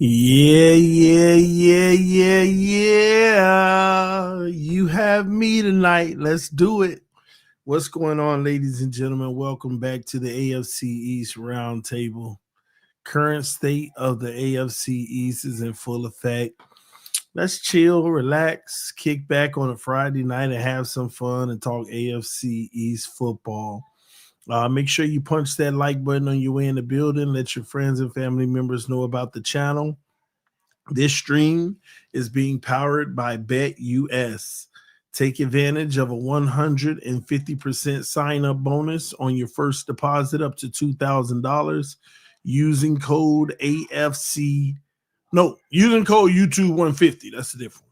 Yeah. You have me tonight. Let's do it. What's going on, ladies and gentlemen? Welcome back to the AFC East Roundtable. Current state of the AFC East is in full effect. Let's chill, relax, kick back on a Friday night and have some fun and talk AFC East football. Make sure you punch that like button on your way in the building. Let your friends and family members know about the channel. This stream is being powered by BetUS. Take advantage of a 150% sign up bonus on your first deposit up to $2,000 using code AFC. No, using code YouTube 150. That's the difference.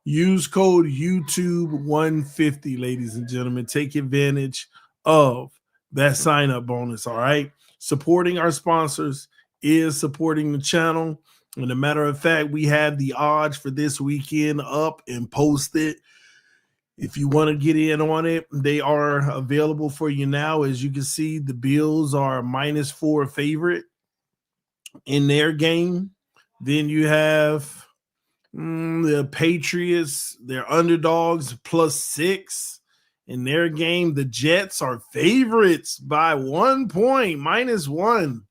Use code YouTube 150, ladies and gentlemen. Take advantage of that sign up bonus. All right. Supporting our sponsors is supporting the channel. And a matter of fact, we have the odds for this weekend up and posted. If you want to get in on it, they are available for you now. As you can see, the Bills are -4 favorite in their game. Then you have the Patriots, they're underdogs +6 in their game. The Jets are favorites by 1 point, -1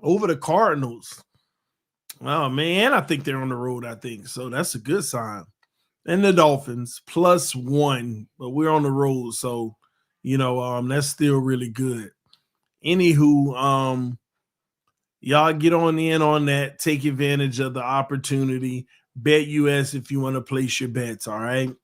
over the Cardinals. Oh, man, I think they're on the road, I think. So that's a good sign. And the Dolphins +1, but we're on the road. So, that's still really good. Anywho, y'all get on in on that. Take advantage of the opportunity. BetUS if you want to place your bets, all right?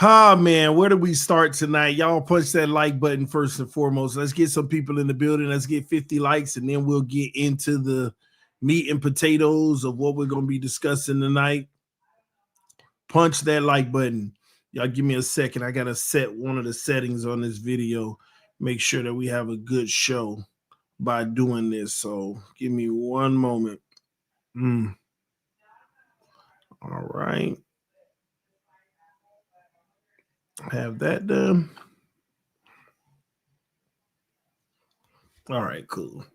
Man, where do we start tonight? Y'all punch that like button first and foremost. Let's get some people in the building. Let's get 50 likes, and then we'll get into the meat and potatoes of what we're going to be discussing tonight. Punch that like button. Y'all give me a second. I got to set one of the settings on this video. Make sure that we have a good show by doing this. So give me one moment. All right. Have that done. All right, cool.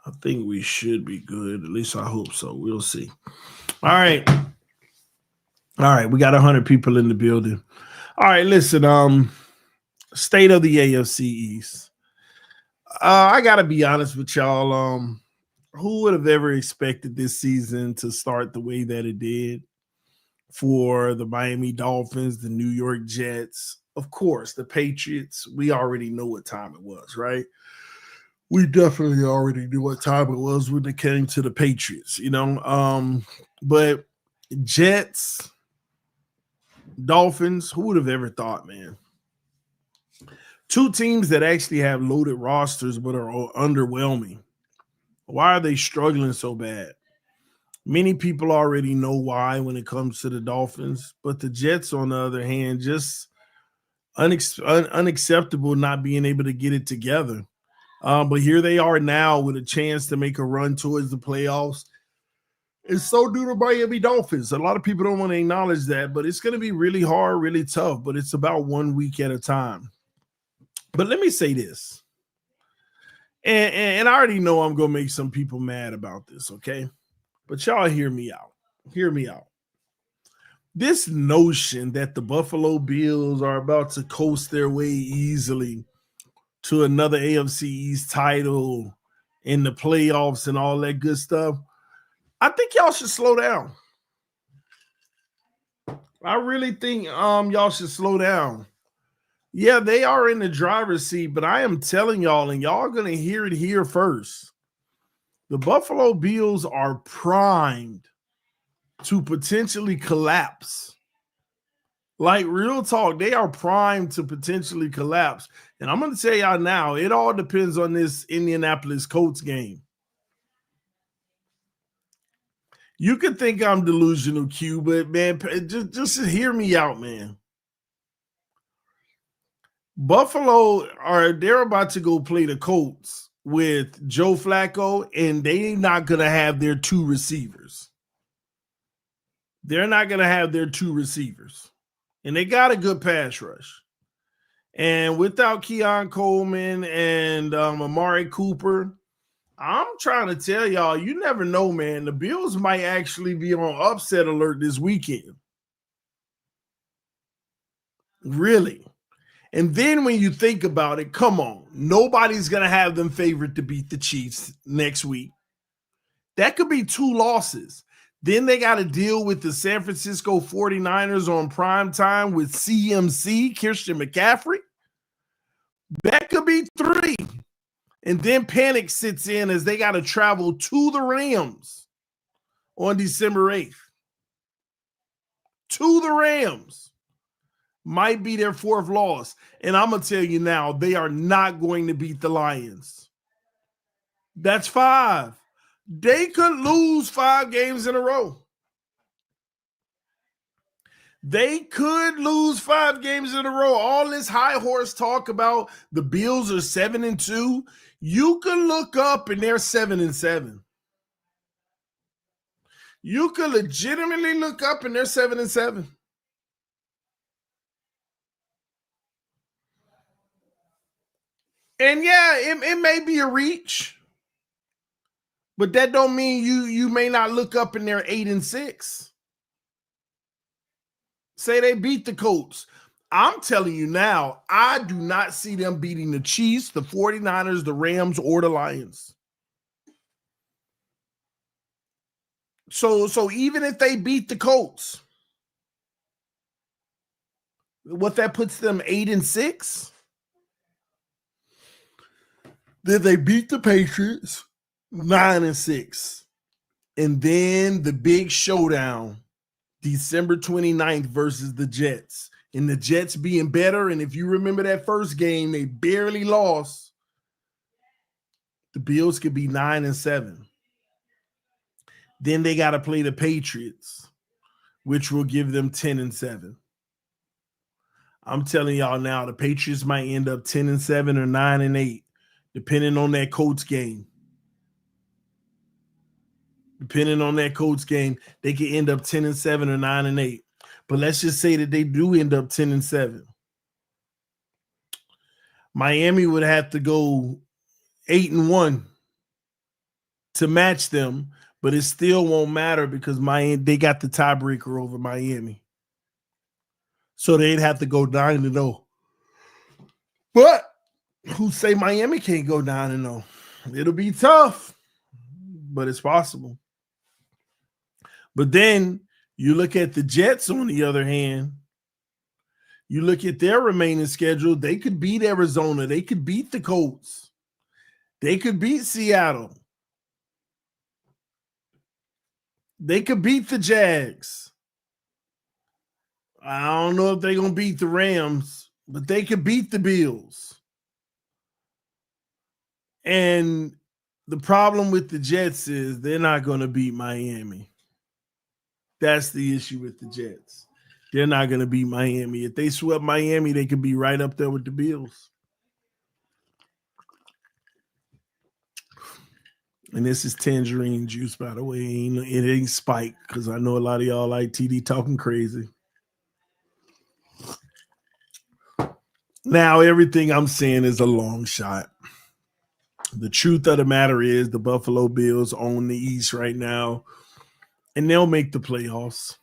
I think we should be good. At least I hope so. We'll see. All right. We got 100 people in the building. All right, listen, state of the AFC East. I got to be honest with y'all. Who would have ever expected this season to start the way that it did for the Miami Dolphins, the New York Jets, of course, the Patriots? We already know what time it was, right? We definitely already knew what time it was when it came to the Patriots, but Jets, Dolphins, who would have ever thought, man? Two teams that actually have loaded rosters but are underwhelming. Why are they struggling so bad? Many people already know why when it comes to the Dolphins, but the Jets, on the other hand, just unacceptable not being able to get it together. But here they are now with a chance to make a run towards the playoffs. And so do the Miami Dolphins. A lot of people don't want to acknowledge that, but it's going to be really hard, really tough, but it's about 1 week at a time. But let me say this, and I already know I'm going to make some people mad about this, okay? But y'all hear me out. Hear me out. This notion that the Buffalo Bills are about to coast their way easily to another AFC East title in the playoffs and all that good stuff, I think y'all should slow down. I really think y'all should slow down. Yeah, they are in the driver's seat, but I am telling y'all, and y'all are going to hear it here first. The Buffalo Bills are primed to potentially collapse. Like, real talk, they are primed to potentially collapse. And I'm going to tell y'all now, it all depends on this Indianapolis Colts game. You could think I'm delusional, Q, but, man, just hear me out, man. Buffalo, they're about to go play the Colts with Joe Flacco, and they're not going to have their two receivers. They're not going to have their two receivers. And they got a good pass rush. And without Keon Coleman and Amari Cooper, I'm trying to tell y'all, you never know, man. The Bills might actually be on upset alert this weekend. Really. And then when you think about it, come on, nobody's going to have them favored to beat the Chiefs next week. That could be 2 losses. Then they got to deal with the San Francisco 49ers on prime time with CMC, Christian McCaffrey. That could be 3. And then panic sits in as they got to travel to the Rams on December 8th. To the Rams. Might be their 4th loss. And I'm going to tell you now, they are not going to beat the Lions. That's 5. They could lose 5 games in a row. They could lose 5 games in a row. All this high horse talk about the Bills are 7-2. You can look up and they're 7-7. You could legitimately look up and they're 7-7. And yeah, it may be a reach, but that don't mean you may not look up and they're 8-6. Say they beat the Colts. I'm telling you now, I do not see them beating the Chiefs, the 49ers, the Rams, or the Lions. So even if they beat the Colts, what that puts them 8-6? Then they beat the Patriots 9-6. And then the big showdown, December 29th versus the Jets. And the Jets being better. And if you remember that first game, they barely lost. The Bills could be 9-7. Then they got to play the Patriots, which will give them 10-7. I'm telling y'all now, the Patriots might end up 10-7 or 9-8, depending on that Colts game. Depending on that Colts game, they could end up 10-7 or 9-8. But let's just say that they do end up 10-7. Miami would have to go 8-1 to match them, but it still won't matter because they got the tiebreaker over Miami. So they'd have to go 9-0. But who say Miami can't go 9-0? It'll be tough, but it's possible. But then you look at the Jets on the other hand. You look at their remaining schedule, they could beat Arizona. They could beat the Colts. They could beat Seattle. They could beat the Jags. I don't know if they're going to beat the Rams, but they could beat the Bills. And the problem with the Jets is they're not going to beat Miami. That's the issue with the Jets. They're not going to beat Miami. If they swept Miami, they could be right up there with the Bills. And this is tangerine juice, by the way. It ain't Spike, because I know a lot of y'all like TD talking crazy. Now, everything I'm saying is a long shot. The truth of the matter is the Buffalo Bills own the East right now, and they'll make the playoffs.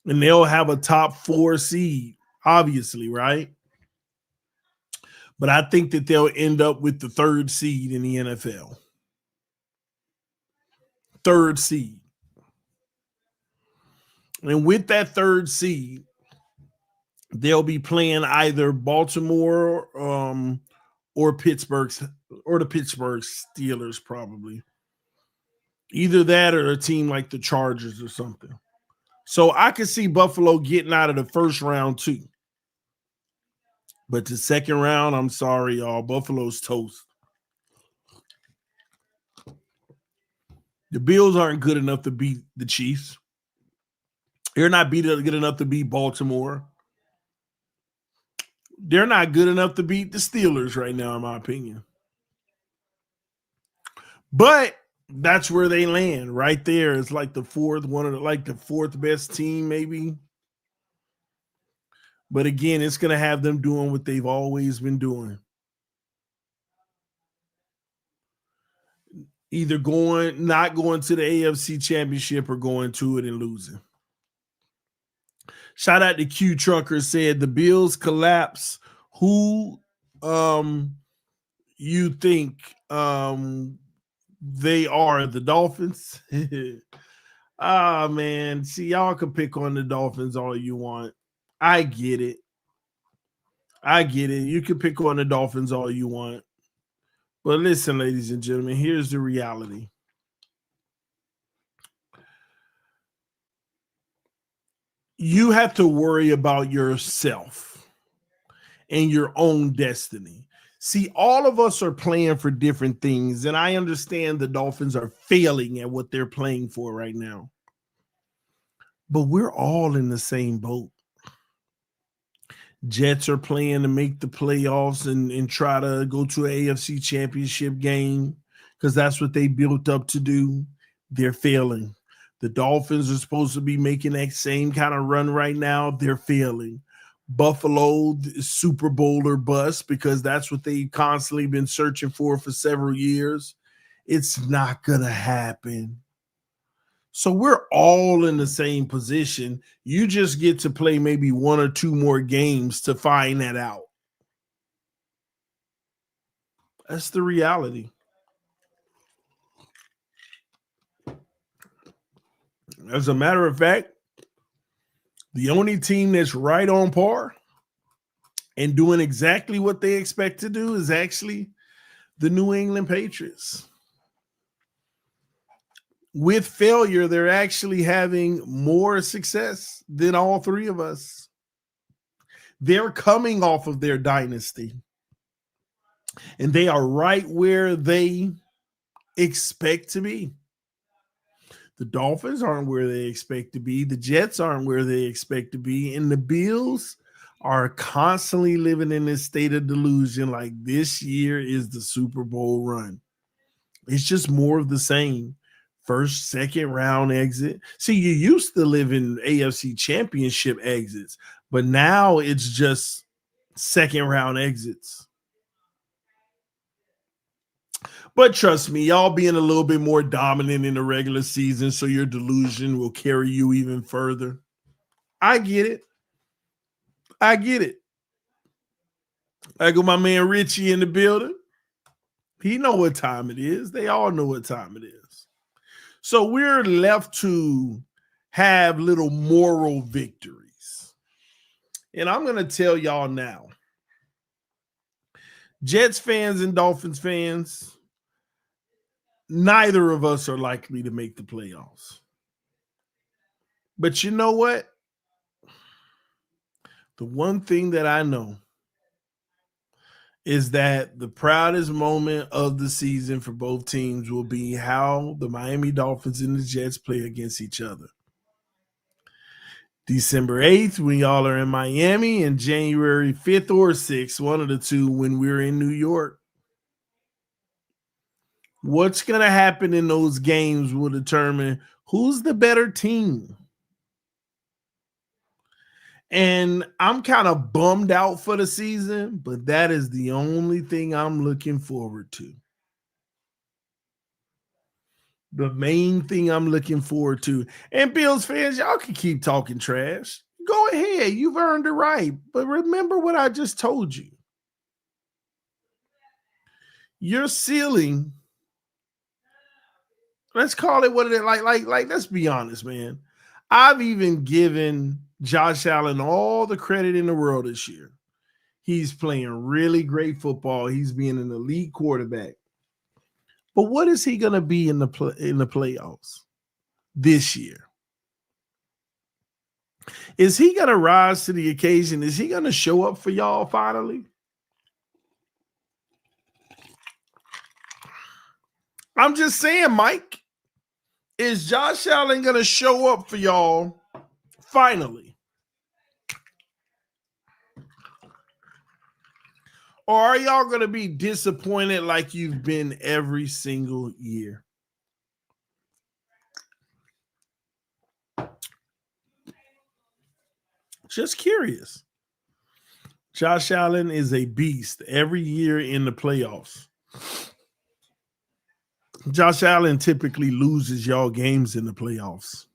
And they'll have a top 4 seed, obviously, right? But I think that they'll end up with the 3rd seed in the NFL. 3rd seed. And with that 3rd seed, they'll be playing either Baltimore or Pittsburgh, or the Pittsburgh Steelers, probably. Either that or a team like the Chargers or something. So I could see Buffalo getting out of the first round too. But the second round, I'm sorry, y'all. Buffalo's toast. The Bills aren't good enough to beat the Chiefs. They're not good enough to beat Baltimore. They're not good enough to beat the Steelers right now, in my opinion. But that's where they land, right there. It's like the 4th best team, maybe. But again, it's going to have them doing what they've always been doing. Either not going to the AFC Championship or going to it and losing. Shout out to Q Trucker, said the Bills collapse. Who you think they are? The Dolphins? Ah, man. See, y'all can pick on the Dolphins all you want. I get it. You can pick on the Dolphins all you want. But listen, ladies and gentlemen, here's the reality. You have to worry about yourself and your own destiny. See, all of us are playing for different things, and I understand the Dolphins are failing at what they're playing for right now. But we're all in the same boat. Jets are playing to make the playoffs and try to go to an AFC Championship game because that's what they built up to do. They're failing. The Dolphins are supposed to be making that same kind of run right now. They're failing. Buffalo, Super Bowl or bust, because that's what they've constantly been searching for several years. It's not going to happen. So we're all in the same position. You just get to play maybe one or two more games to find that out. That's the reality. As a matter of fact, the only team that's right on par and doing exactly what they expect to do is actually the New England Patriots. With failure, they're actually having more success than all three of us. They're coming off of their dynasty, and they are right where they expect to be. The Dolphins aren't where they expect to be. The Jets aren't where they expect to be. And the Bills are constantly living in this state of delusion like this year is the Super Bowl run. It's just more of the same. First, second round exit. See, you used to live in AFC Championship exits, but now it's just second round exits. But trust me, y'all being a little bit more dominant in the regular season, so your delusion will carry you even further. I get it. I got my man Richie in the building. He know what time it is. They all know what time it is. So we're left to have little moral victories. And I'm going to tell y'all now, Jets fans and Dolphins fans, neither of us are likely to make the playoffs. But you know what? The one thing that I know is that the proudest moment of the season for both teams will be how the Miami Dolphins and the Jets play against each other. December 8th, when y'all are in Miami, and January 5th or 6th, one of the two, when we're in New York. What's going to happen in those games will determine who's the better team. And I'm kind of bummed out for the season, but that is the only thing I'm looking forward to. The main thing I'm looking forward to. And Bills fans, y'all can keep talking trash. Go ahead. You've earned the right. But remember what I just told you. Your ceiling, let's call it what it is. Like, let's be honest, man. I've even given Josh Allen all the credit in the world this year. He's playing really great football. He's being an elite quarterback. But what is he going to be in the playoffs this year? Is he going to rise to the occasion? Is he going to show up for y'all finally? I'm just saying, Mike. Is Josh Allen going to show up for y'all finally? Or are y'all going to be disappointed like you've been every single year? Just curious. Josh Allen is a beast every year in the playoffs. Josh Allen typically loses y'all games in the playoffs.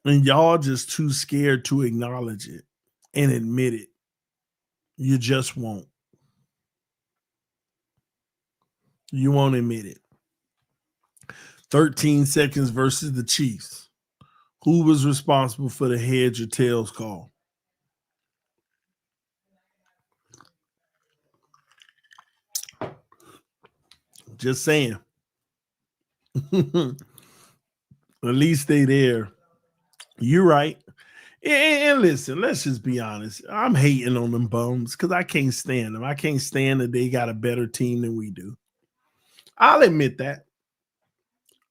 And y'all just too scared to acknowledge it and admit it. You just won't. You won't admit it. 13 seconds versus the Chiefs. Who was responsible for the heads or tails call? Just saying. At least they there. You're right. And listen, let's just be honest. I'm hating on them bums because I can't stand them. I can't stand that they got a better team than we do. I'll admit that.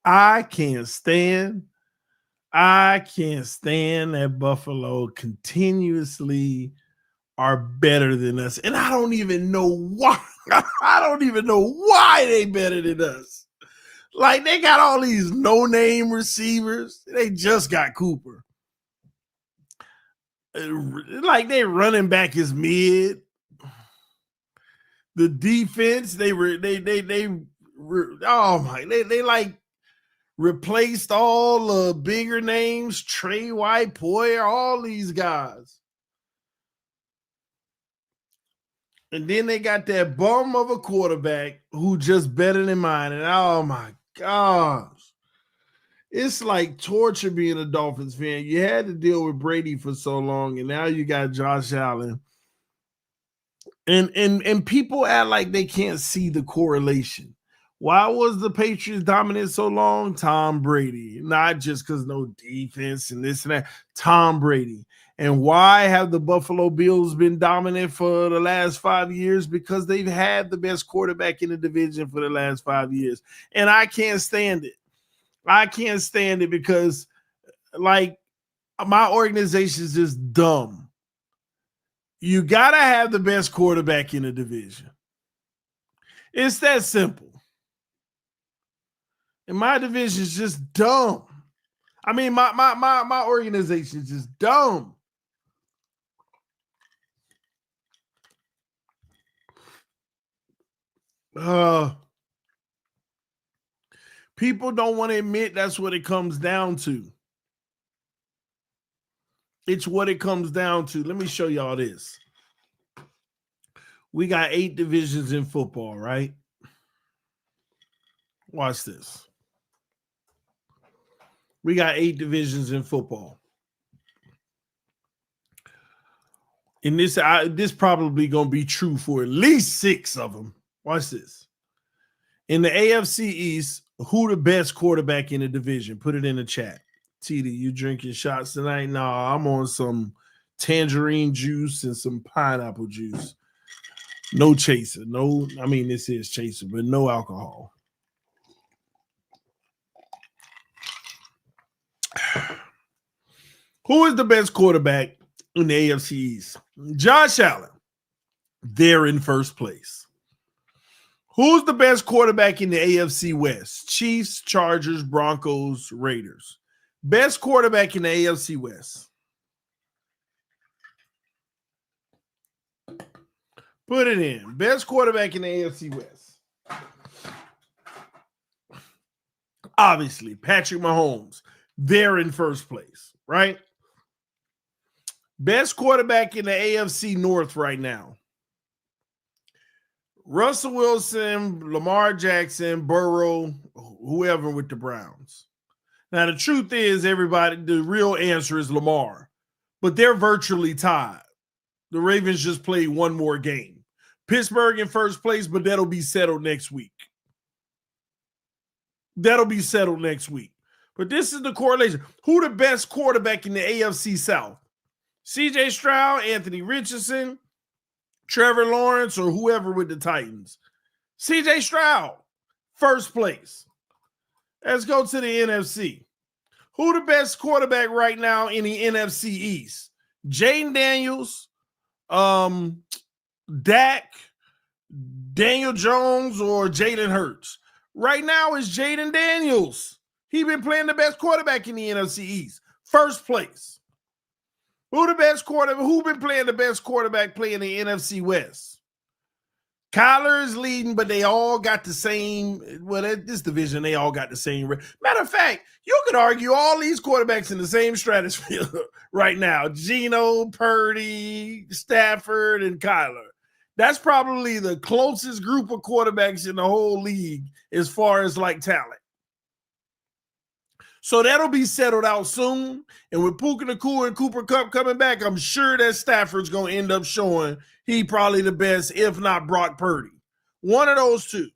I can't stand that Buffalo continuously are better than us. And I don't even know why. I don't even know why they better than us. Like, they got all these no-name receivers. They just got Cooper. Like, they running back is mid. The defense, they like replaced all the bigger names, Trey White, Poyer, all these guys. And then they got that bum of a quarterback who just better than mine. And oh my gosh. It's like torture being a Dolphins fan. You had to deal with Brady for so long, and now you got Josh Allen. And people act like they can't see the correlation. Why was the Patriots dominant so long? Tom Brady. Not just because no defense and this and that. Tom Brady. And why have the Buffalo Bills been dominant for the last 5 years? Because they've had the best quarterback in the division for the last 5 years. And I can't stand it. I can't stand it because, like, my organization is just dumb. You got to have the best quarterback in the division. It's that simple. And my division is just dumb. I mean, my organization is just dumb. People don't want to admit that's what it comes down to. It's what it comes down to. Let me show y'all this. We got 8 divisions in football, right? Watch this. We got 8 divisions in football. And this probably going to be true for at least 6 of them. Watch this. In the AFC East, who the best quarterback in the division? Put it in the chat. TD, you drinking shots tonight? Nah, I'm on some tangerine juice and some pineapple juice. No chaser. No, I mean, this is chaser, but no alcohol. Who is the best quarterback in the AFC East? Josh Allen. They're in first place. Who's the best quarterback in the AFC West? Chiefs, Chargers, Broncos, Raiders. Best quarterback in the AFC West. Put it in. Best quarterback in the AFC West. Obviously, Patrick Mahomes. They're in first place, right? Best quarterback in the AFC North right now. Russell Wilson, Lamar Jackson, Burrow, whoever with the Browns. Now, the truth is, everybody, the real answer is Lamar. But they're virtually tied. The Ravens just played one more game. Pittsburgh in first place, but that'll be settled next week. That'll be settled next week. But this is the correlation. Who the best quarterback in the AFC South? C.J. Stroud, Anthony Richardson, Trevor Lawrence, or whoever with the Titans? C.J. Stroud, first place. Let's go to the NFC. Who the best quarterback right now in the NFC East? Jaden Daniels, Dak, Daniel Jones, or Jalen Hurts? Right now is Jaden Daniels. He's been playing the best quarterback in the NFC East. First place. Who the best quarterback? Who been playing the best quarterback playing the NFC West? Kyler is leading, but they all got the same. Well, this division, they all got the same. Matter of fact, you could argue all these quarterbacks in the same stratosphere right now: Geno, Purdy, Stafford, and Kyler. That's probably the closest group of quarterbacks in the whole league as far as like talent. So that'll be settled out soon. And with Puka Nacua and Cooper Kupp coming back, I'm sure that Stafford's going to end up showing he probably the best, if not Brock Purdy. One of those two.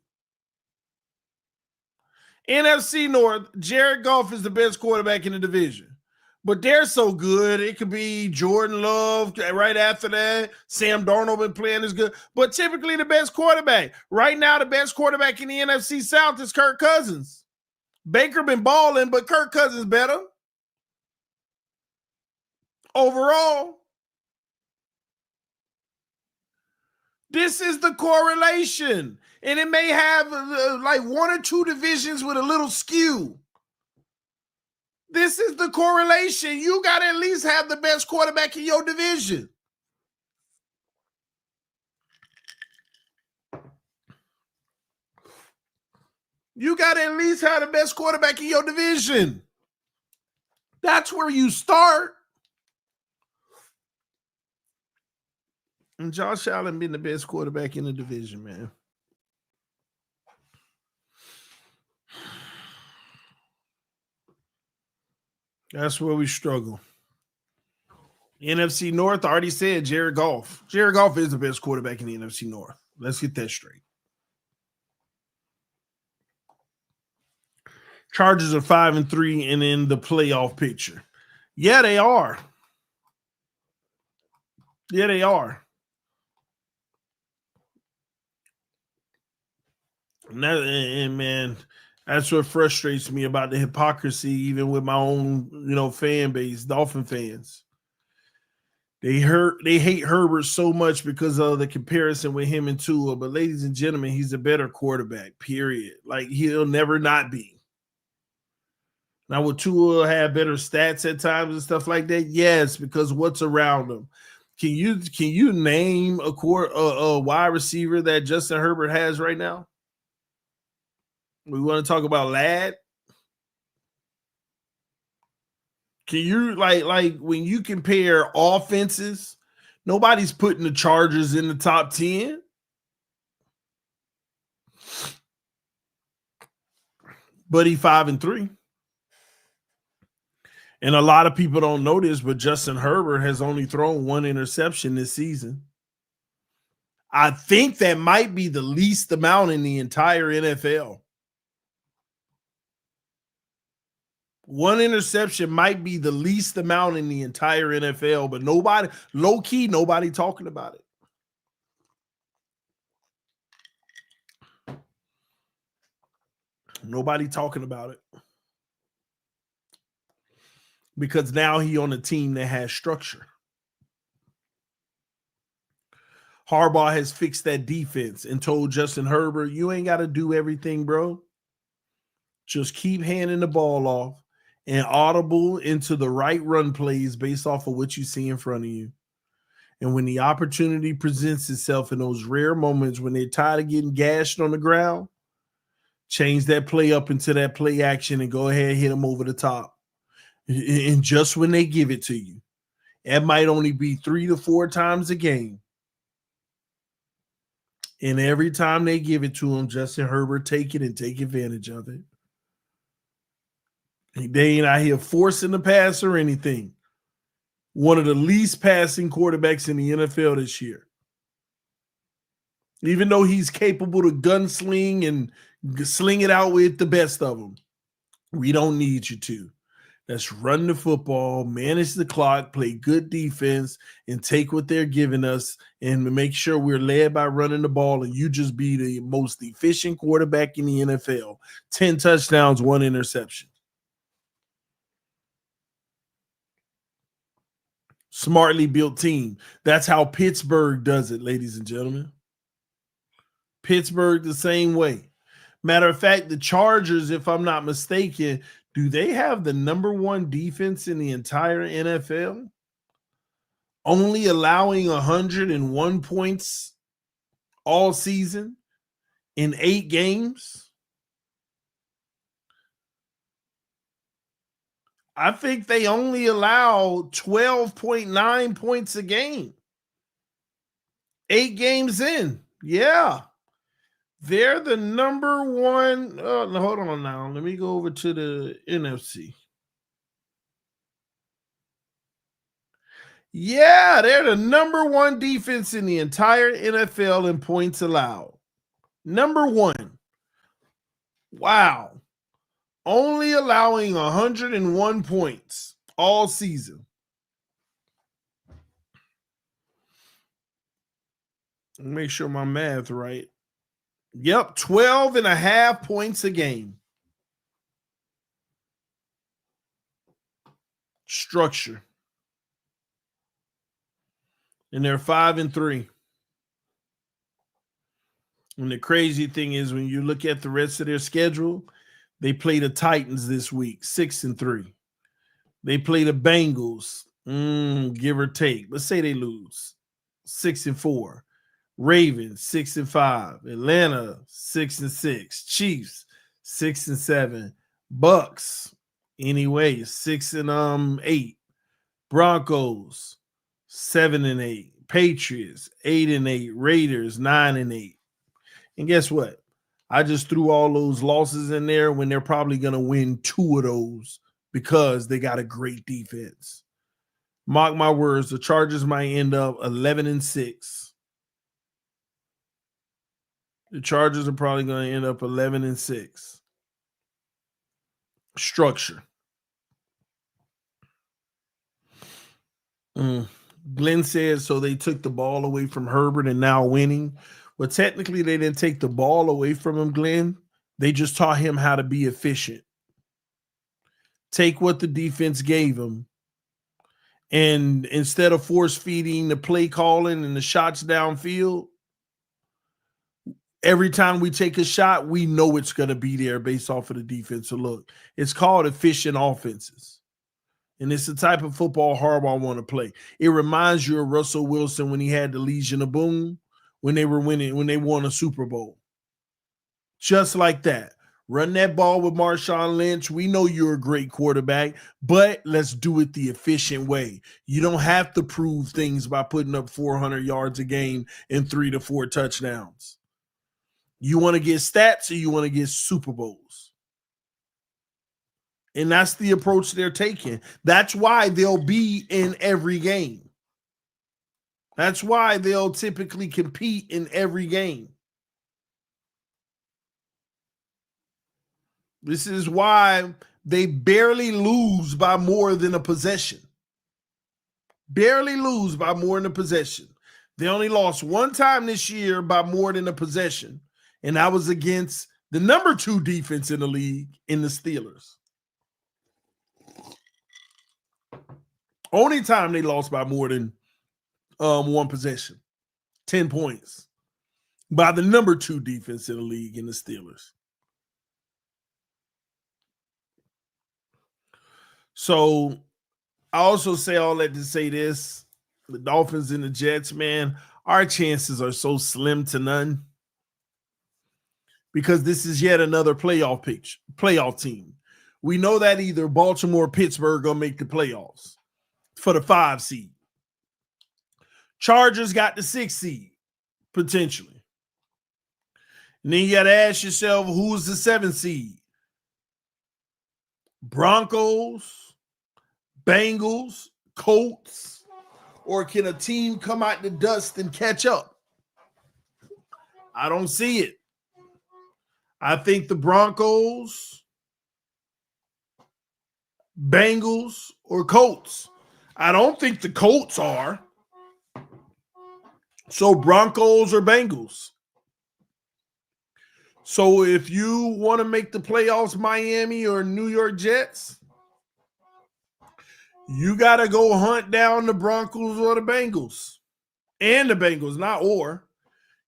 NFC North, Jared Goff is the best quarterback in the division. But they're so good. It could be Jordan Love right after that. Sam Darnold been playing as good. But typically the best quarterback. Right now, the best quarterback in the NFC South is Kirk Cousins. Baker been balling, but Kirk Cousins better. Overall, this is the correlation. And it may have like one or two divisions with a little skew. This is the correlation. You got to at least have the best quarterback in your division. You got to at least have the best quarterback in your division. That's where you start. And Josh Allen been the best quarterback in the division, man. That's where we struggle. NFC North, I already said Jared Goff. Jared Goff is the best quarterback in the NFC North. Let's get that straight. Chargers are 5-3 and in the playoff picture. Yeah, they are. Yeah, they are. And man, that's what frustrates me about the hypocrisy, even with my own, fan base, Dolphin fans. They hate Herbert so much because of the comparison with him and Tua. But ladies and gentlemen, he's a better quarterback, period. Like, he'll never not be. Now, would Tua have better stats at times and stuff like that? Yes, because what's around him. Can you name a wide receiver that Justin Herbert has right now? We want to talk about Ladd. Can you like when you compare offenses, nobody's putting the Chargers in the top 10. But he 5-3. And a lot of people don't know this, but Justin Herbert has only thrown one interception this season. I think that might be the least amount in the entire NFL. One interception might be the least amount in the entire NFL, but nobody talking about it. Nobody talking about it. Because now he on a team that has structure. Harbaugh has fixed that defense and told Justin Herbert, you ain't got to do everything, bro. Just keep handing the ball off and audible into the right run plays based off of what you see in front of you. And when the opportunity presents itself in those rare moments when they're tired of getting gashed on the ground, change that play up into that play action and go ahead and hit them over the top. And just when they give it to you, it might only be 3 to 4 times a game. And every time they give it to him, Justin Herbert take it and take advantage of it. They ain't out here forcing the pass or anything. One of the least passing quarterbacks in the NFL this year. Even though he's capable to gunsling and sling it out with the best of them, we don't need you to. Let's run the football, manage the clock, play good defense, and take what they're giving us and make sure we're led by running the ball and you just be the most efficient quarterback in the NFL. 10 touchdowns, 1 interception. Smartly built team. That's how Pittsburgh does it, ladies and gentlemen. Pittsburgh the same way. Matter of fact, the Chargers, if I'm not mistaken, do they have the number 1 defense in the entire NFL? Only allowing 101 points all season in 8 games. I think they only allow 12.9 points a game. 8 games in. Yeah. They're the number one. Hold on now. Let me go over to the NFC. Yeah, they're the number one defense in the entire NFL in points allowed. Number one. Wow. Only allowing 101 points all season. Make sure my math right. Yep, 12 and a half points a game. Structure. And they're 5-3. And the crazy thing is, when you look at the rest of their schedule, they play the Titans this week, 6-3. They play the Bengals, give or take. Let's say they lose, 6-4. Ravens, 6-5. Atlanta, 6-6. Chiefs, 6-7. Bucks, anyway, 6-8. Broncos, 7-8. Patriots, 8-8. Raiders, 9-8. And guess what? I just threw all those losses in there when they're probably going to win 2 of those because they got a great defense. Mark my words, the Chargers might end up 11-6. The Chargers are probably going to end up 11-6. Structure. Glenn says, so they took the ball away from Herbert and now winning. Well, technically, they didn't take the ball away from him, Glenn. They just taught him how to be efficient. Take what the defense gave him, and instead of force feeding the play calling and the shots downfield, every time we take a shot, we know it's going to be there based off of the defensive look. It's called efficient offenses. And it's the type of football Harbaugh want to play. It reminds you of Russell Wilson when he had the Legion of Boom, when they won a Super Bowl. Just like that. Run that ball with Marshawn Lynch. We know you're a great quarterback, but let's do it the efficient way. You don't have to prove things by putting up 400 yards a game and 3 to 4 touchdowns. You want to get stats or you want to get Super Bowls. And that's the approach they're taking. That's why they'll be in every game. That's why they'll typically compete in every game. This is why they barely lose by more than a possession. Barely lose by more than a possession. They only lost one time this year by more than a possession, and that was against the number 2 defense in the league in the Steelers. Only time they lost by more than one possession, 10 points, by the number 2 defense in the league in the Steelers. So I also say all that to say this: the Dolphins and the Jets, man, our chances are so slim to none because this is yet another playoff team. We know that either Baltimore or Pittsburgh gonna make the playoffs for the 5 seed. Chargers got the 6 seed, potentially. And then you got to ask yourself, who's the 7 seed? Broncos, Bengals, Colts, or can a team come out the dust and catch up? I don't see it. I think the Broncos, Bengals, or Colts. I don't think the Colts are. So Broncos or Bengals. So if you want to make the playoffs, Miami or New York Jets, you got to go hunt down the Broncos or the Bengals. And the Bengals, not or.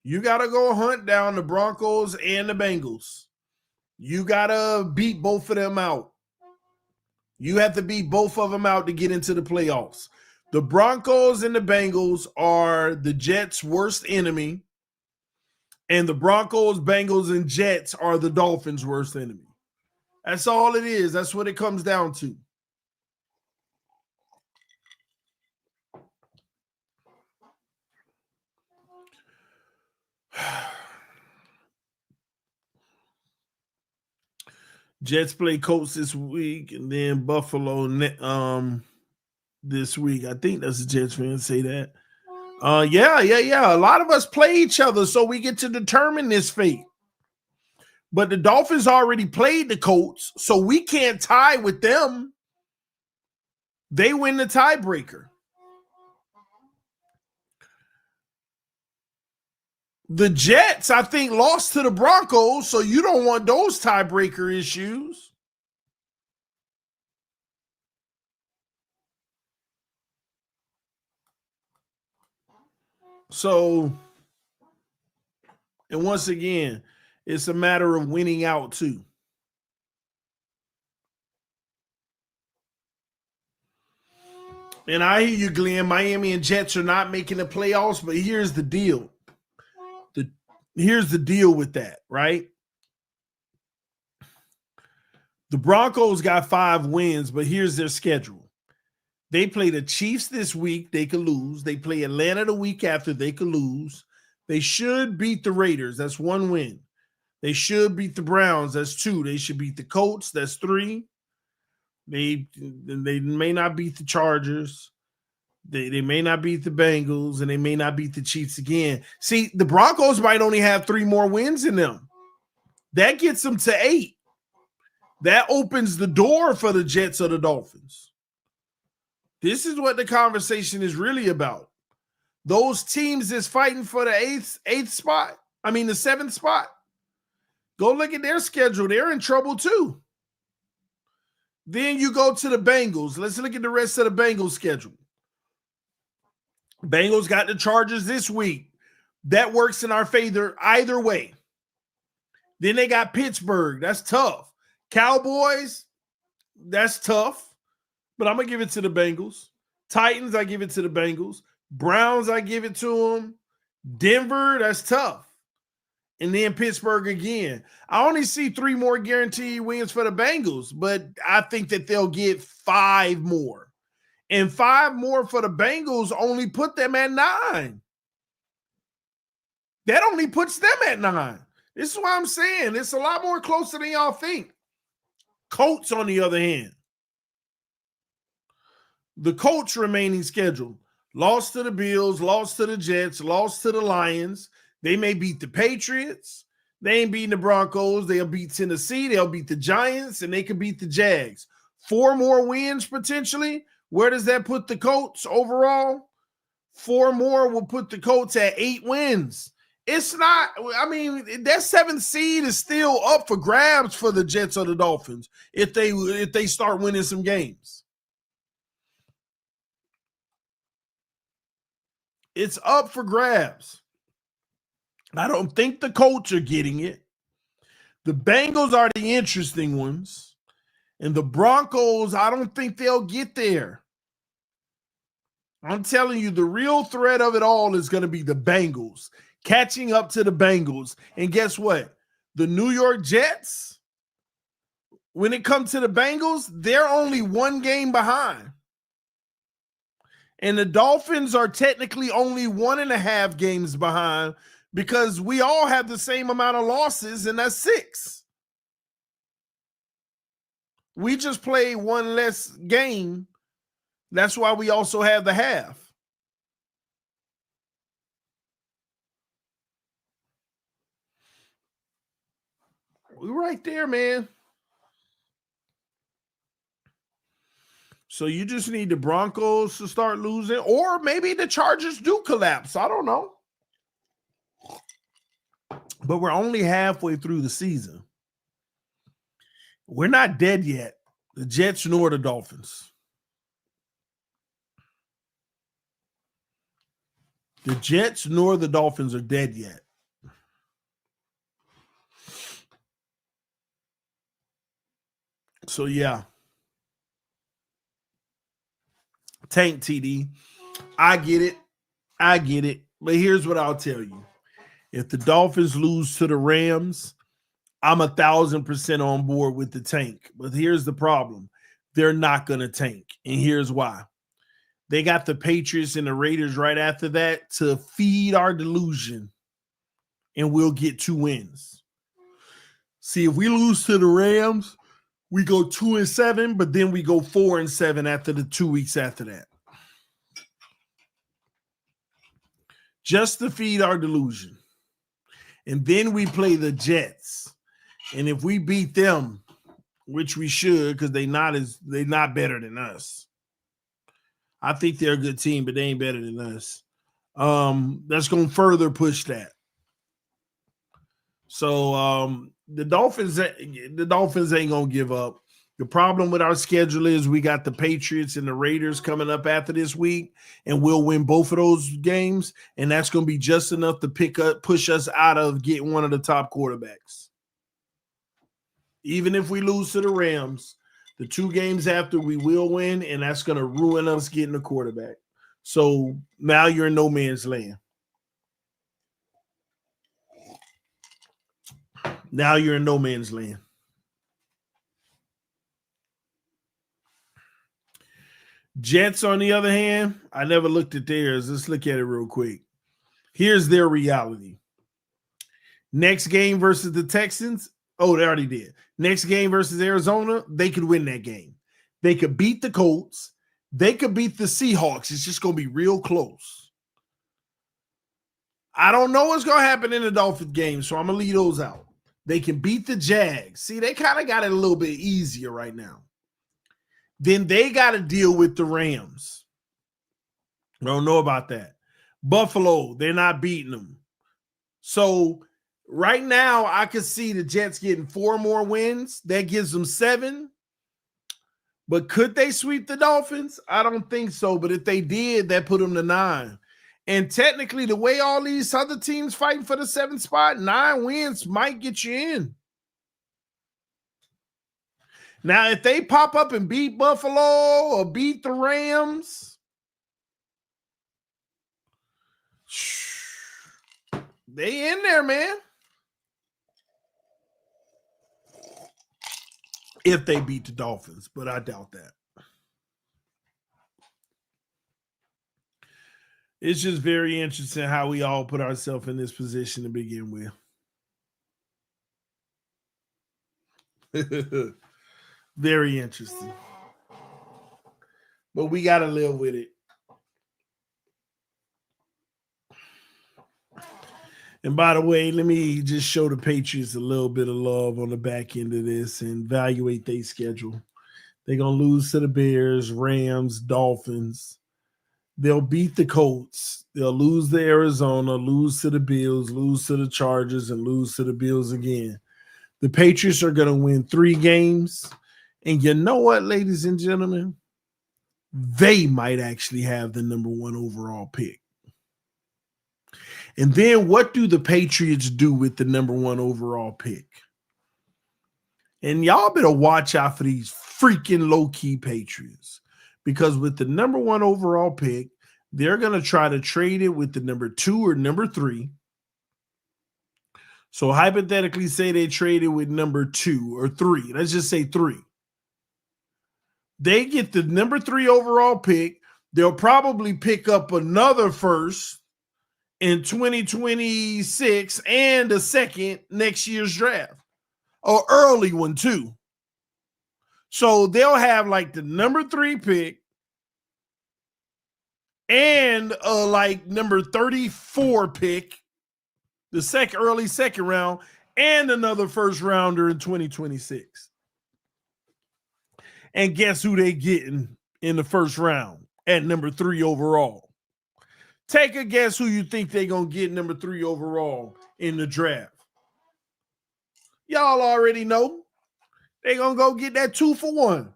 You got to go hunt down the Broncos and the Bengals. You got to beat both of them out. You have to beat both of them out to get into the playoffs. The Broncos and the Bengals are the Jets' worst enemy. And the Broncos, Bengals, and Jets are the Dolphins' worst enemy. That's all it is. That's what it comes down to. Jets play Colts this week, and then Buffalo this week. I think that's the Jets fans say that. Yeah. A lot of us play each other, so we get to determine this fate. But the Dolphins already played the Colts, so we can't tie with them. They win the tiebreaker. The Jets, I think, lost to the Broncos, so you don't want those tiebreaker issues. So, and once again, it's a matter of winning out too. And I hear you, Glenn. Miami and Jets are not making the playoffs, but here's the deal. Here's the deal with that, right? The Broncos got 5 wins, but here's their schedule. They play the Chiefs this week. They could lose. They play Atlanta the week after. They could lose. They should beat the Raiders. That's 1 win. They should beat the Browns. That's 2. They should beat the Colts. That's 3. They may not beat the Chargers. They may not beat the Bengals, and they may not beat the Chiefs again. See, the Broncos might only have 3 more wins in them. That gets them to 8. That opens the door for the Jets or the Dolphins. This is what the conversation is really about. Those teams that's fighting for the 7th spot. Go look at their schedule. They're in trouble too. Then you go to the Bengals. Let's look at the rest of the Bengals schedule. Bengals got the Chargers this week. That works in our favor either way. Then they got Pittsburgh. That's tough. Cowboys, that's tough. But I'm going to give it to the Bengals. Titans, I give it to the Bengals. Browns, I give it to them. Denver, that's tough. And then Pittsburgh again. I only see 3 more guaranteed wins for the Bengals, but I think that they'll get 5 more. And 5 more for the Bengals only put them at 9. That only puts them at 9. This is what I'm saying. It's a lot more closer than y'all think. Colts, on the other hand. The Colts remaining schedule. Lost to the Bills, lost to the Jets, lost to the Lions. They may beat the Patriots. They ain't beating the Broncos. They'll beat Tennessee. They'll beat the Giants, and they could beat the Jags. 4 more wins potentially. Where does that put the Colts overall? 4 more will put the Colts at 8 wins. It's not, that 7th seed is still up for grabs for the Jets or the Dolphins if they start winning some games. It's up for grabs. I don't think the Colts are getting it. The Bengals are the interesting ones. And the Broncos, I don't think they'll get there. I'm telling you, the real threat of it all is going to be the Bengals catching up to the Bengals. And guess what? The New York Jets, when it comes to the Bengals, they're only 1 game behind. And the Dolphins are technically only 1.5 games behind because we all have the same amount of losses, and that's 6. We just play 1 less game. That's why we also have the half. We're right there, man. So you just need the Broncos to start losing, or maybe the Chargers do collapse. I don't know. But we're only halfway through the season. We're not dead yet. The Jets nor the Dolphins. The Jets nor the Dolphins are dead yet. So, yeah. Tank TD. I get it. But here's what I'll tell you. If the Dolphins lose to the Rams, I'm 1,000% on board with the tank. But here's the problem. They're not going to tank. And here's why. They got the Patriots and the Raiders right after that to feed our delusion, and we'll get 2 wins. See, if we lose to the Rams, we go 2-7, but then we go 4-7 after the 2 weeks after that. Just to feed our delusion. And then we play the Jets. And if we beat them, which we should, because they're not better than us. I think they're a good team, but they ain't better than us. That's going to further push that. So the Dolphins ain't going to give up. The problem with our schedule is we got the Patriots and the Raiders coming up after this week, and we'll win both of those games, and that's going to be just enough to push us out of getting one of the top quarterbacks. Even if we lose to the Rams, the 2 games after we will win, and that's going to ruin us getting a quarterback. So now you're in no man's land. Now you're in no man's land. Jets, on the other hand, I never looked at theirs. Let's look at it real quick. Here's their reality. Next game versus the Texans. Oh, they already did. Next game versus Arizona, they could win that game. They could beat the Colts. They could beat the Seahawks. It's just going to be real close. I don't know what's going to happen in the Dolphins game, so I'm going to leave those out. They can beat the Jags. See, they kind of got it a little bit easier right now. Then they got to deal with the Rams. I don't know about that. Buffalo, they're not beating them. So right now, I could see the Jets getting 4 more wins. That gives them 7. But could they sweep the Dolphins? I don't think so. But if they did, that put them to 9. And technically, the way all these other teams fighting for the 7th spot, 9 wins might get you in. Now, if they pop up and beat Buffalo or beat the Rams, they in there, man. If they beat the Dolphins, but I doubt that. It's just very interesting how we all put ourselves in this position to begin with. Very interesting. But we got to live with it. And by the way, let me just show the Patriots a little bit of love on the back end of this and evaluate their schedule. They're going to lose to the Bears, Rams, Dolphins. They'll beat the Colts. They'll lose to Arizona, lose to the Bills, lose to the Chargers, and lose to the Bills again. The Patriots are going to win 3 games. And you know what, ladies and gentlemen? They might actually have the number 1 overall pick. And then what do the Patriots do with the number 1 overall pick? And y'all better watch out for these freaking low-key Patriots. Because with the number 1 overall pick, they're going to try to trade it with the number 2 or number 3. So hypothetically, say they traded with number 2 or 3. Let's just say 3. They get the number 3 overall pick. They'll probably pick up another first in 2026 and a second next year's draft. Or early one too. So they'll have like the number 3 pick and like number 34 pick, the early second round, and another first rounder in 2026. And guess who they getting in the first round at number 3 overall? Take a guess who you think they're going to get number 3 overall in the draft. Y'all already know. They're going to go get that 2-for-1.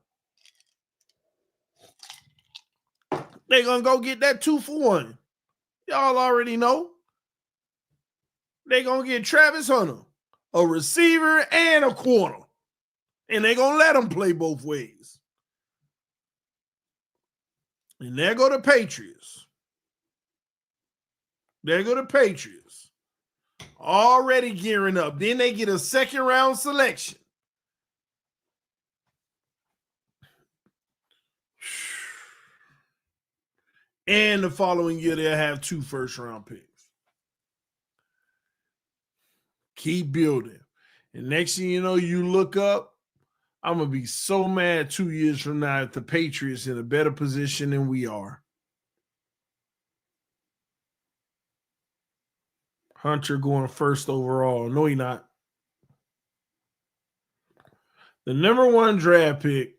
They're going to go get that 2-for-1. Y'all already know. They're going to get Travis Hunter, a receiver and a corner. And they're going to let them play both ways. And there go the Patriots. There go the Patriots. Already gearing up. Then they get a second round selection. And the following year, they'll have 2 first round picks. Keep building. And next thing you know, you look up, I'm going to be so mad 2 years from now if the Patriots in a better position than we are. Hunter going first overall. No, he not. The number 1 draft pick,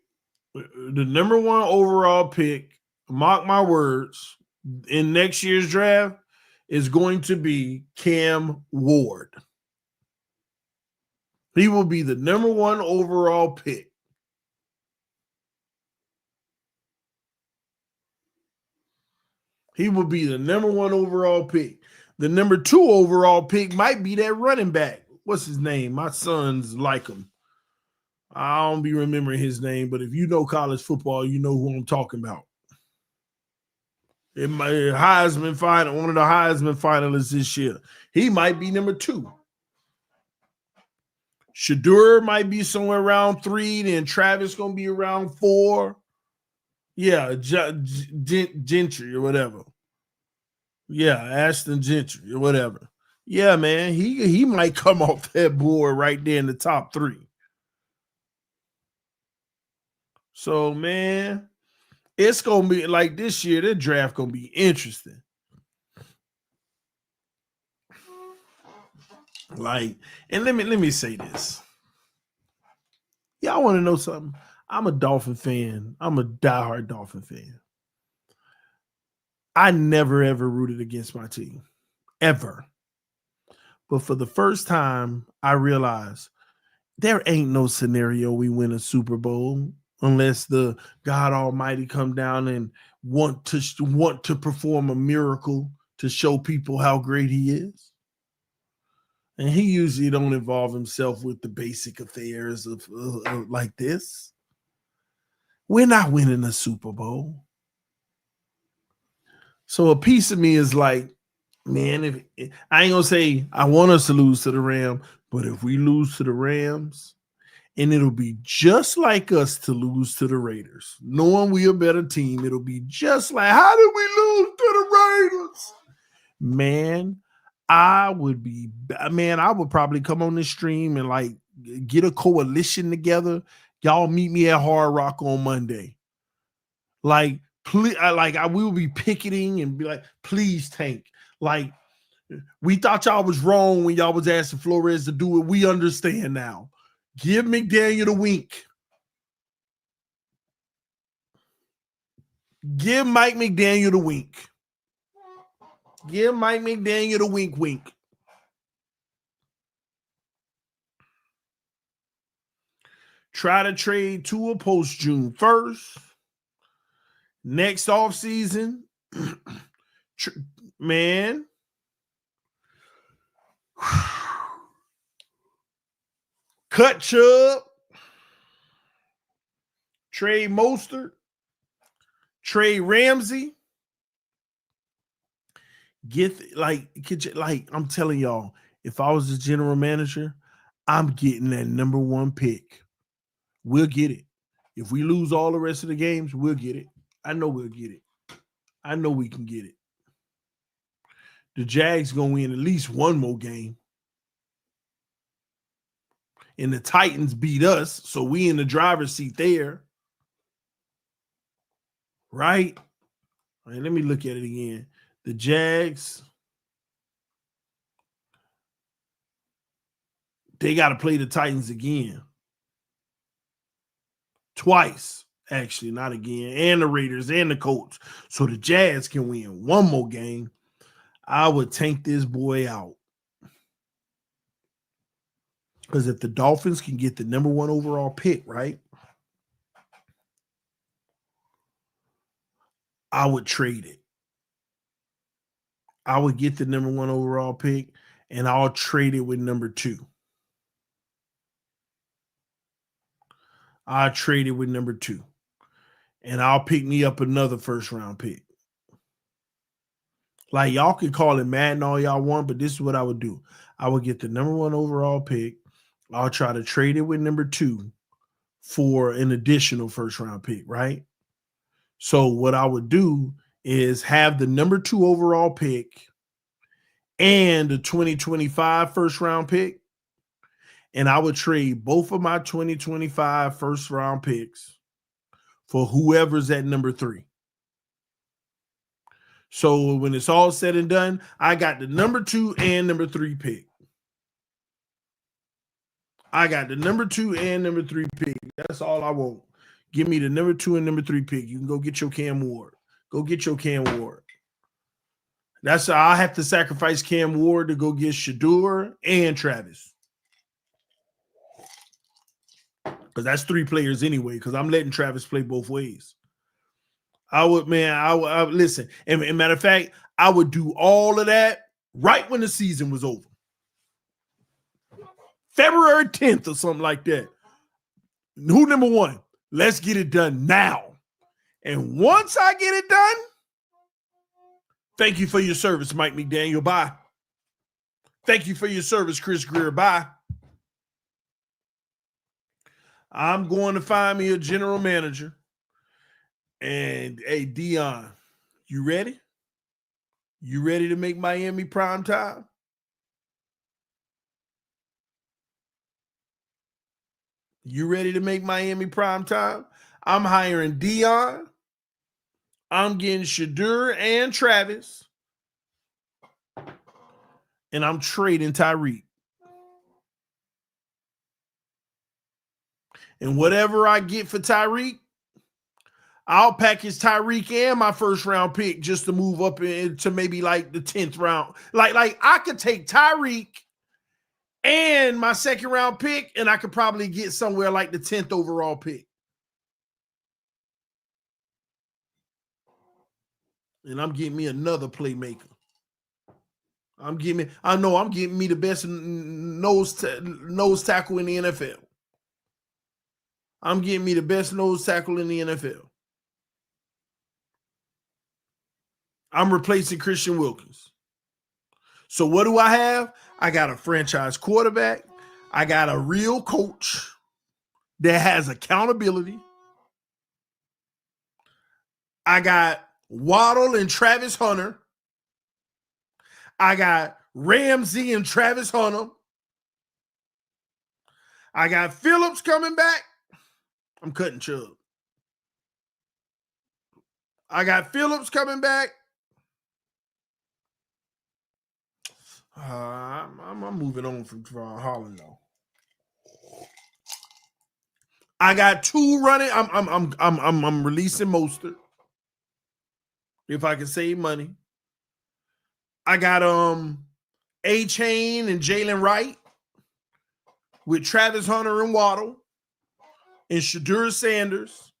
the number 1 overall pick, mark my words, in next year's draft is going to be Cam Ward. He will be the number 1 overall pick. He will be the number 1 overall pick. The number 2 overall pick might be that running back. What's his name? My sons like him. I don't be remembering his name, but if you know college football, you know who I'm talking about. It might Heisman final, one of the Heisman finalists this year. He might be number 2. Shadur might be somewhere around 3. Then Travis gonna be around 4. Yeah, Gentry or whatever. Yeah, Ashton Gentry or whatever. Yeah, man, he might come off that board right there in the top 3. So, man, it's gonna be like this year. The draft gonna be interesting. Like, and let me say this. Y'all want to know something? I'm a Dolphin fan. I'm a diehard Dolphin fan. I never ever rooted against my team. Ever. But for the first time, I realized there ain't no scenario we win a Super Bowl unless the God Almighty come down and want to perform a miracle to show people how great he is. And he usually don't involve himself with the basic affairs of like this. We're not winning a Super Bowl. So a piece of me is like, man, if I ain't gonna say I want us to lose to the Rams, but if we lose to the Rams, and it'll be just like us to lose to the Raiders, knowing we a better team, it'll be just like, how did we lose to the Raiders? Man, I would probably come on this stream and like get a coalition together. Y'all meet me at Hard Rock on Monday. Like, please, I will be picketing and be like, please, Tank. Like, we thought y'all was wrong when y'all was asking Flores to do it. We understand now. Give McDaniel the wink. Give Mike McDaniel the wink. Give Mike McDaniel the wink wink. Try to trade Tua post June 1st. Next offseason, man. Cut Chubb. Trade Mostert. Trade Ramsey. I'm telling y'all, if I was the general manager, I'm getting that number 1 pick. We'll get it. If we lose all the rest of the games, we'll get it. I know we'll get it. I know we can get it. The Jags gonna win at least one more game. And the Titans beat us, so we in the driver's seat there. Right? All right, let me look at it again. The Jags, they got to play the Titans again. Twice, actually, not again. And the Raiders and the Colts. So the Jazz can win one more game. I would tank this boy out. Because if the Dolphins can get the number 1 overall pick, right, I would trade it. I would get the number 1 overall pick, and I'll trade it with number 2. I'll trade it with number 2. And I'll pick me up another first-round pick. Like, y'all can call it Madden all y'all want, but this is what I would do. I would get the number 1 overall pick. I'll try to trade it with number 2 for an additional first round pick, right? So what I would do is have the number 2 overall pick and the 2025 first round pick, and I would trade both of my 2025 first round picks for whoever's at number 3. So when it's all said and done, I got the number 2 and number 3 pick. I got the number 2 and number 3 pick. That's all I want. Give me the number 2 and number 3 pick. You can go get your Cam Ward. Go get your Cam Ward. That's I have to sacrifice Cam Ward to go get Shedeur and Travis. Because that's 3 players anyway, because I'm letting Travis play both ways. I would listen. And matter of fact, I would do all of that right when the season was over. February 10th or something like that. Who number 1? Let's get it done now. And once I get it done, thank you for your service, Mike McDaniel. Bye. Thank you for your service, Chris Greer. Bye. I'm going to find me a general manager. And hey, Dion, you ready? You ready to make Miami prime time? You ready to make Miami prime time? I'm hiring Dion. I'm getting Shedeur and Travis. And I'm trading Tyreek. And whatever I get for Tyreek, I'll package Tyreek and my first round pick just to move up into maybe like the 10th round. Like I could take Tyreek and my second round pick, and I could probably get somewhere like the 10th overall pick. And I'm getting me another playmaker. I'm getting me the best nose tackle in the NFL. I'm getting me the best nose tackle in the NFL. I'm replacing Christian Wilkins. So what do I have? I got a franchise quarterback. I got a real coach that has accountability. I got Waddle and Travis Hunter. I got Ramsey and Travis Hunter. I got Phillips coming back. I'm cutting Chubb. I got Phillips coming back. I'm moving on from Holland though. I got 2 running. I'm releasing Mostert if I can save money. I got A-Chain and Jalen Wright with Travis Hunter and Waddle and Shedeur Sanders.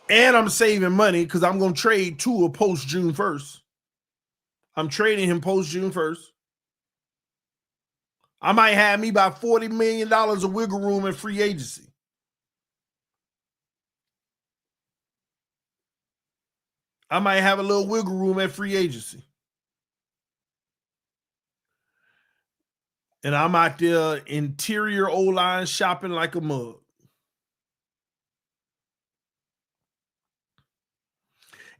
And I'm saving money because I'm going to trade Tua post June 1st. I'm trading him post June 1st. I might have me about $40 million of wiggle room in free agency. I might have a little wiggle room at free agency. And I'm out there interior O-line shopping like a mug.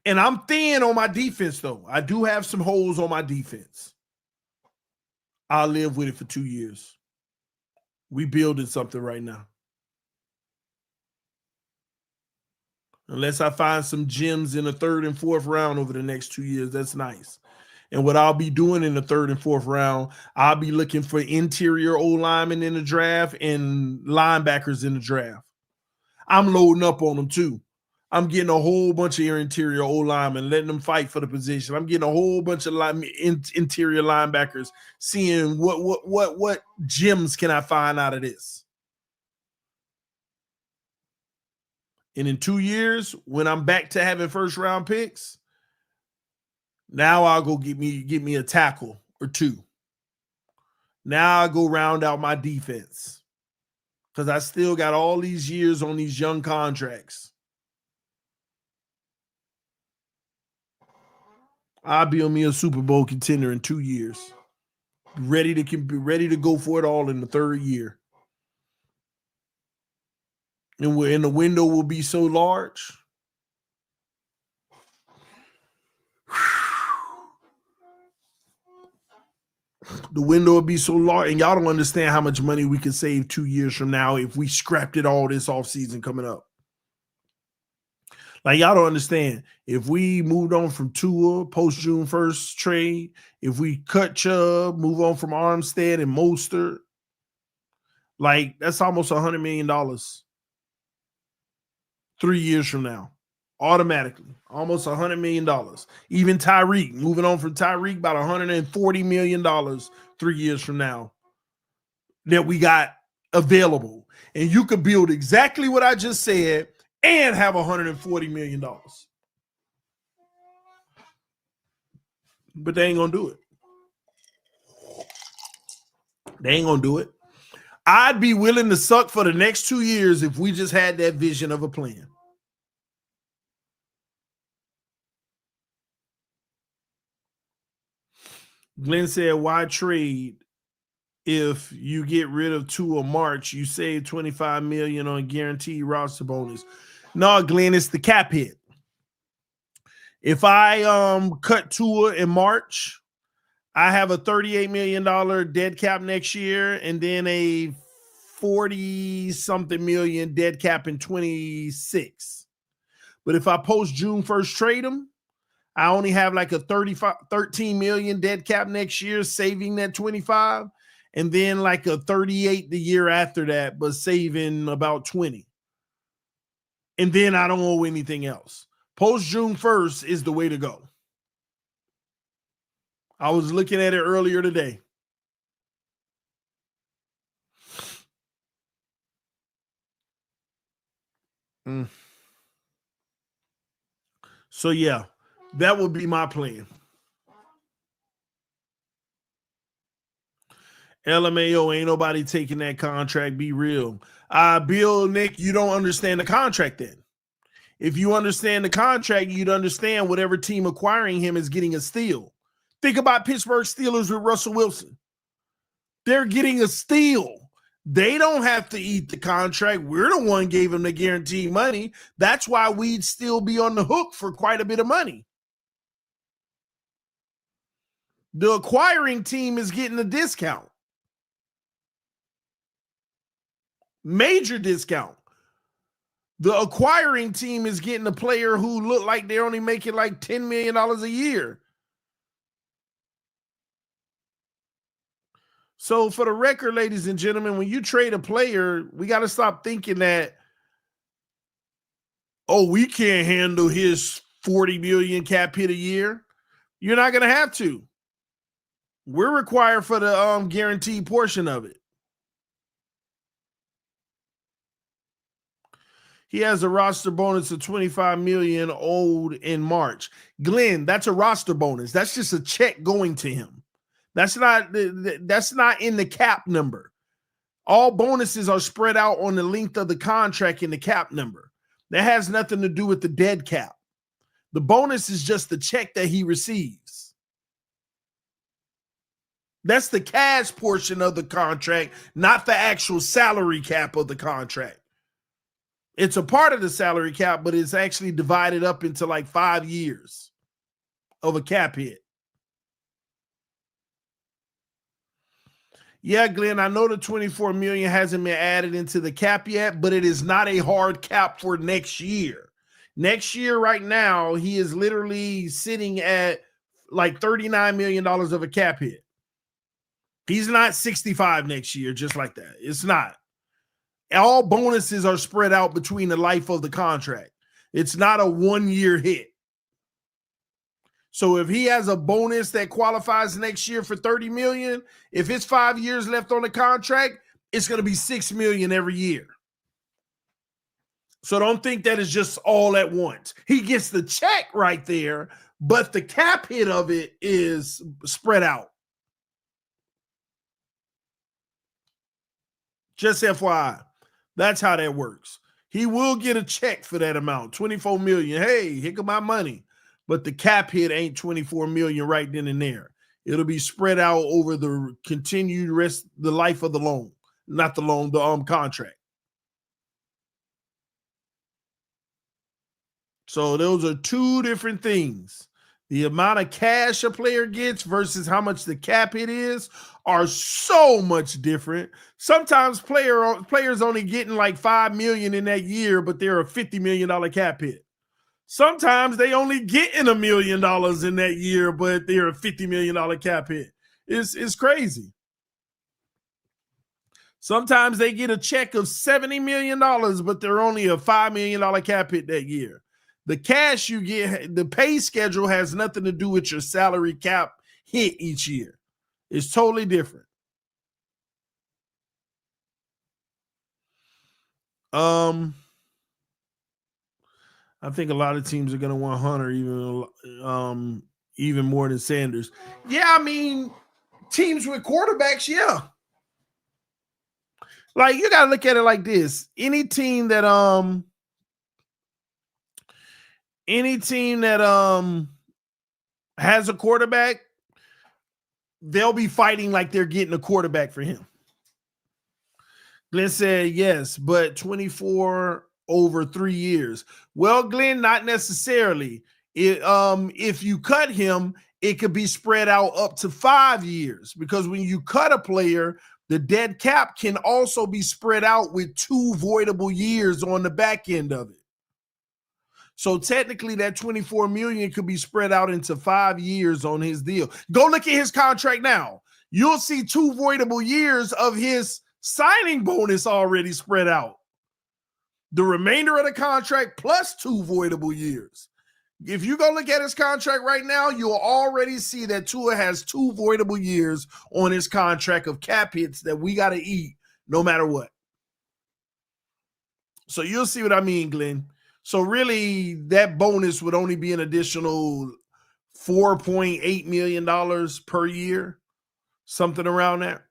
And I'm thin on my defense, though. I do have some holes on my defense. I'll live with it for 2 years. We building something right now. Unless I find some gems in the 3rd and 4th round over the next 2 years, that's nice. And what I'll be doing in the 3rd and 4th round, I'll be looking for interior O-linemen in the draft and linebackers in the draft. I'm loading up on them too. I'm getting a whole bunch of interior O-linemen, letting them fight for the position. I'm getting a whole bunch of interior linebackers, seeing what gems can I find out of this. And in 2 years, when I'm back to having first round picks, now I'll go get me a tackle or 2. Now I'll go round out my defense because I still got all these years on these young contracts. I'll be on me a Super Bowl contender in 2 years. Ready to go for it all in the third year. And the window will be so large. The window will be so large, and y'all don't understand how much money we could save 2 years from now if we scrapped it all this offseason coming up. Like, y'all don't understand. If we moved on from Tua post June 1st trade, if we cut Chubb, move on from Armstead and Mostert, like, that's almost $100 million 3 years from now. Automatically. Almost $100 million. Even Tyreek, moving on from Tyreek, about $140 million 3 years from now that we got available. And you could build exactly what I just said and have $140 million. But they ain't going to do it. They ain't going to do it. I'd be willing to suck for the next 2 years if we just had that vision of a plan. Glenn said, why trade if you get rid of Tua March? You save $25 million on guaranteed roster bonus. No, Glenn, it's the cap hit. If I cut Tua in March, I have a $38 million dead cap next year and then a 40-something million dead cap in 26. But if I post June 1st trade him, I only have like a 13 million dead cap next year, saving that 25, and then like a 38 the year after that, but saving about 20. And then I don't owe anything else. Post June 1st is the way to go. I was looking at it earlier today. So yeah, that would be my plan. LMAO, ain't nobody taking that contract. Be real. Bill, Nick, you don't understand the contract then. If you understand the contract, you'd understand whatever team acquiring him is getting a steal. Think about Pittsburgh Steelers with Russell Wilson. They're getting a steal. They don't have to eat the contract. We're the one gave them the guaranteed money. That's why we'd still be on the hook for quite a bit of money. The acquiring team is getting a discount. Major discount. The acquiring team is getting a player who look like they're only making like $10 million a year. So for the record, ladies and gentlemen, when you trade a player, we got to stop thinking that, oh, we can't handle his 40 million cap hit a year. You're not going to have to. We're required for the guaranteed portion of it. He has a roster bonus of $25 million owed in March. Glenn, that's a roster bonus. That's just a check going to him. That's not in the cap number. All bonuses are spread out on the length of the contract in the cap number. That has nothing to do with the dead cap. The bonus is just the check that he receives. That's the cash portion of the contract, not the actual salary cap of the contract. It's a part of the salary cap, but it's actually divided up into like 5 years of a cap hit. Yeah, Glenn, I know the $24 million hasn't been added into the cap yet, but it is not a hard cap for next year. Next year, right now, he is literally sitting at like $39 million of a cap hit. He's not 65 next year, just like that. It's not. All bonuses are spread out between the life of the contract. It's not a 1-year hit. So if he has a bonus that qualifies next year for $30 million, if it's 5 years left on the contract, it's going to be $6 million every year. So don't think that is just all at once. He gets the check right there, but the cap hit of it is spread out. Just FYI. That's how that works. He will get a check for that amount, $24 million. Hey, here come my money. but the cap hit ain't 24 million right then and there. It'll be spread out over the continued the life of the loan, not the loan, the contract. So those are two different things. The amount of cash a player gets versus how much the cap hit is are so much different. Sometimes players only getting like $5 million in that year, but they're a $50 million cap hit. Sometimes they only getting $1 million in that year, but they're a $50 million cap hit. It's crazy. Sometimes they get a check of $70 million, but they're only a $5 million cap hit that year. The cash you get, the pay schedule has nothing to do with your salary cap hit each year. It's totally different. I think a lot of teams are going to want Hunter even more than Sanders. Yeah, I mean, teams with quarterbacks, yeah. Like, you got to look at it like this. Any team that has a quarterback, they'll be fighting like they're getting a quarterback for him. Glenn said, yes, but 24 over 3 years. Well, Glenn, not necessarily. If you cut him, it could be spread out up to 5 years, because when you cut a player, the dead cap can also be spread out with 2 voidable years on the back end of it. So technically that 24 million could be spread out into 5 years on his deal. Go look at his contract now. You'll see 2 voidable years of his signing bonus already spread out. The remainder of the contract plus 2 voidable years. If you go look at his contract right now, you'll already see that Tua has 2 voidable years on his contract of cap hits that we got to eat no matter what. So you'll see what I mean, Glenn. So really, that bonus would only be an additional $4.8 million per year, something around that.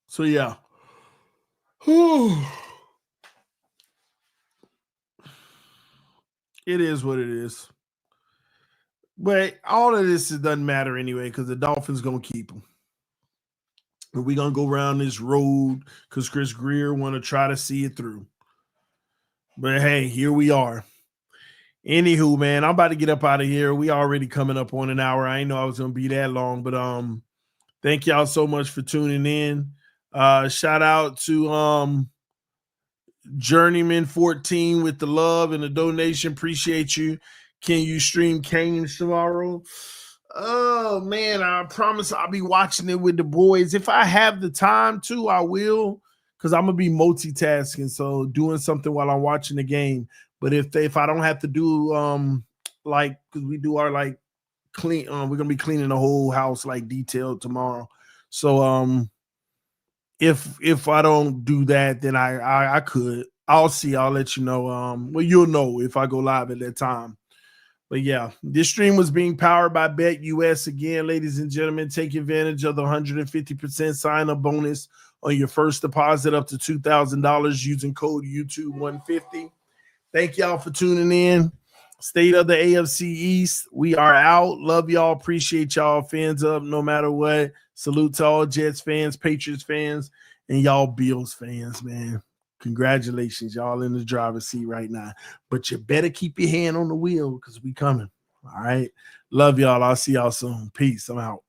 So yeah. It is what it is. But all of this doesn't matter anyway, because the Dolphins going to keep him. We're going to go around this road because Chris Greer want to try to see it through. But hey, here we are. Anywho, man, I'm about to get up out of here. We already coming up on an hour. I didn't know I was going to be that long, but thank y'all so much for tuning in. Shout out to Journeyman 14 with the love and the donation. Appreciate you. Can you stream Canes tomorrow? Oh man, I promise I'll be watching it with the boys. If I have the time to, I will, because I'm gonna be multitasking, so doing something while I'm watching the game. But if I don't have to do like, because we do our like clean, we're gonna be cleaning the whole house like detailed tomorrow. So if I don't do that, then I could. I'll see. I'll let you know. Well, you'll know if I go live at that time. But yeah, this stream was being powered by BetUS. Again, ladies and gentlemen, take advantage of the 150% sign-up bonus on your first deposit up to $2,000 using code YouTube150. Thank y'all for tuning in. State of the AFC East. We are out. Love y'all. Appreciate y'all. Fans up no matter what. Salute to all Jets fans, Patriots fans, and y'all Bills fans, man. Congratulations, y'all in the driver's seat right now. But you better keep your hand on the wheel because we coming. All right. Love y'all. I'll see y'all soon. Peace. I'm out.